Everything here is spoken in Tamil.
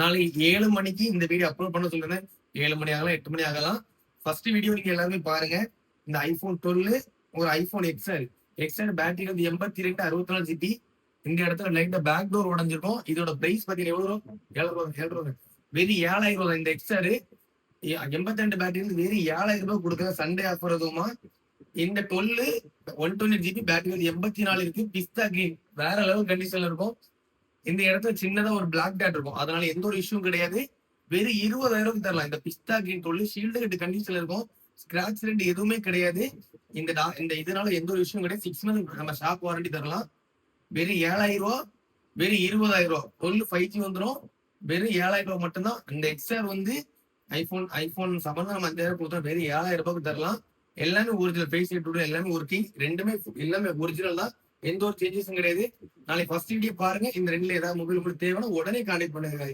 நாளைக்கு 7 மணிக்கு இந்த வீடியோ அப்லோட் பண்ண சொல்லுறேன். 7 மணி ஆகலாம், 8 மணி ஆகலாம். ஃபர்ஸ்ட் வீடியோ நீங்க எல்லாருமே பாருங்க. இந்த ஐபோன் 12 ஒரு ஐபோன் எக்ஸ்எல் பேட்டரி வந்து 82 64 ஜிபி. இந்த இடத்துல லைட்டா பேக் டோர் உடஞ்சிருக்கும். இதோட பிரைஸ் பாத்தீங்கன்னா எவ்வளவு? 7 ரூபாய். வெறும் 7,000 ரூபாய். இந்த எக்ஸ்எல் 82 பேட்டரி வந்து வெறும் 7,000 ரூபாய் கொடுக்குற சண்டே ஆஃபர் அதுவுமா. இந்த 12 120 ஜிபி பேட்டரி வந்து 84 இருக்கு. பிஸ்தா கிரீன் வேற லெவல் கண்டிஷன்ல இருக்கும். இந்த இடத்துல சின்னதா ஒரு பிளாக் டாட் இருக்கும். அதனால எந்த ஒரு இஷ்யூ கிடையாது. வெறும் 20,000 தரலாம். இந்த பிஸ்தா கிரீன் 12 ஷீல்டு கட்டு கண்டிஷன்ல இருக்கும். ஸ்கிராட்ச் ரெண்டு எதுவுமே கிடையாது. இந்த இதனால எந்த ஒரு விஷயம் கிடையாது. 6 மந்த் நம்ம ஷாப் வாரண்டி தரலாம். வெறும் 7,000 ரூபாய். வெறும் 20,000 ரூபாய். 12 5G வந்துடும். வெறும் 7,000 ரூபாய் மட்டும்தான். இந்த எக்ஸ்ஆர் வந்து ஐபோன் 7 நம்ம 5,000 கொடுத்தோம். வெறும் 7,000 ரூபாய்க்கு தரலாம். எல்லாமே ஒரிஜினல் ஃபேஸ் ரேட் எல்லாமே ஒர்க்கிங். ரெண்டுமே எல்லாமே ஒரிஜினல் தான். எந்த ஒரு சேஞ்சஸும் கிடையாது. நாளைக்கு ஃபர்ஸ்ட் வீடியோ பாருங்க. இந்த ரெண்டுல ஏதாவது மொபைல் உங்களுக்கு தேவைன்னா உடனே கான்டெக்ட் பண்ணுங்க.